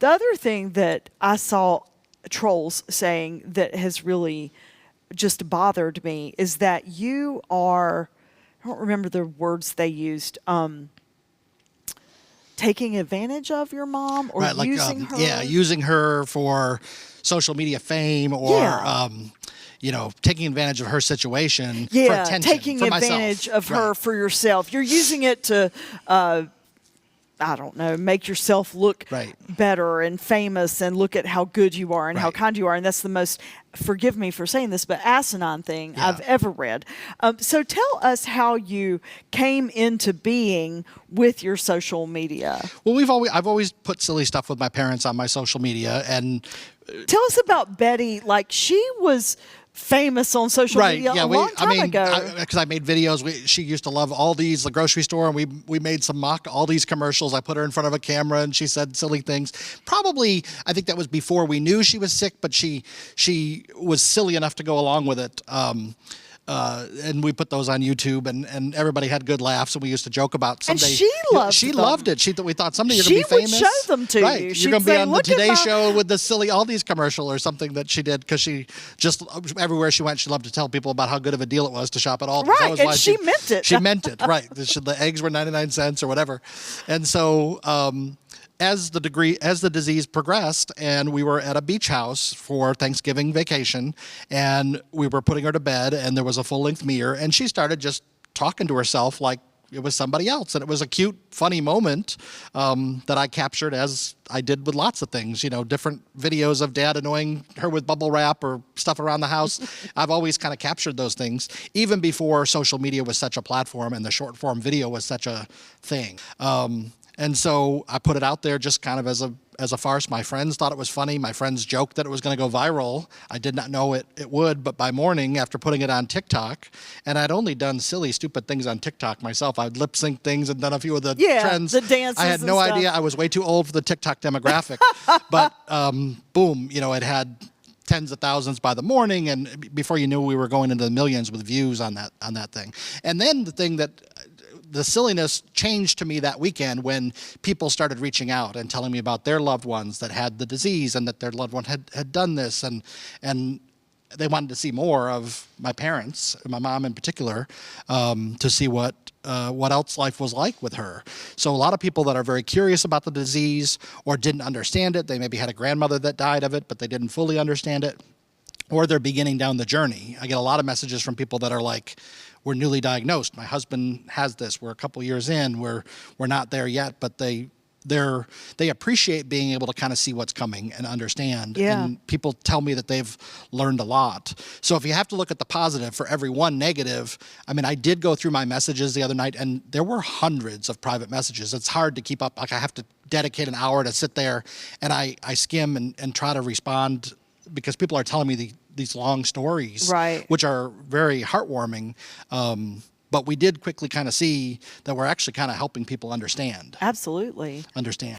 The other thing that I saw trolls saying that has really just bothered me is that you are, I don't remember the words they used, taking advantage of your mom or right, like, using her. Yeah, using her for social media fame or, taking advantage of her situation for attention, taking for advantage myself. of her for yourself. You're using it to, I don't know, make yourself look better and famous and look at how good you are and how kind you are. And that's the most, forgive me for saying this, but asinine thing I've ever read. So tell us how you came into being with your social media. Well, I've always put silly stuff with my parents on my social media. And tell us about Betty. Like, she was famous on social media a long time ago. Because I made videos. She used to love Aldi's, the grocery store, and we made some mock Aldi's commercials. I put her in front of a camera, and she said silly things. Probably, I think that was before we knew she was sick, but she was silly enough to go along with it. And we put those on YouTube, and everybody had good laughs, and we used to joke about someday. And she loved it. We thought someday you're going to be famous. She would show them to you. You're going to be on the Today Show with the silly Aldi's commercial or something that she did, because she just, everywhere she went, she loved to tell people about how good of a deal it was to shop at Aldi's. Right, that was and why she meant it. She meant it, right. The eggs were 99 cents or whatever. And so as the disease progressed, and we were at a beach house for Thanksgiving vacation, and we were putting her to bed, and there was a full-length mirror, and she started just talking to herself like it was somebody else. And it was a cute, funny moment that I captured, as I did with lots of things, different videos of Dad annoying her with bubble wrap or stuff around the house. I've always kind of captured those things, even before social media was such a platform and the short form video was such a thing. And so I put it out there just kind of as a farce. My friends thought it was funny. My friends joked that it was going to go viral. I did not know it would, but by morning, after putting it on TikTok, and I'd only done silly, stupid things on TikTok myself. I'd lip sync things and done a few of the trends. The dances. I had no idea. I was way too old for the TikTok demographic. But boom, it had tens of thousands by the morning, and before you knew, we were going into the millions with views on that thing. And then the silliness changed to me that weekend when people started reaching out and telling me about their loved ones that had the disease and that their loved one had done this, and they wanted to see more of my parents, my mom in particular, to see what else life was like with her. So a lot of people that are very curious about the disease or didn't understand it, they maybe had a grandmother that died of it, but they didn't fully understand it, or they're beginning down the journey. I get a lot of messages from people that are like, we're newly diagnosed. My husband has this. We're a couple years in. We're not there yet, but they appreciate being able to kind of see what's coming and understand. Yeah. And people tell me that they've learned a lot. So if you have to look at the positive for every one negative, I did go through my messages the other night, and there were hundreds of private messages. It's hard to keep up. Like, I have to dedicate an hour to sit there, and I skim and try to respond, because people are telling me these long stories, which are very heartwarming. But we did quickly kind of see that we're actually kind of helping people understand. Absolutely. Understand.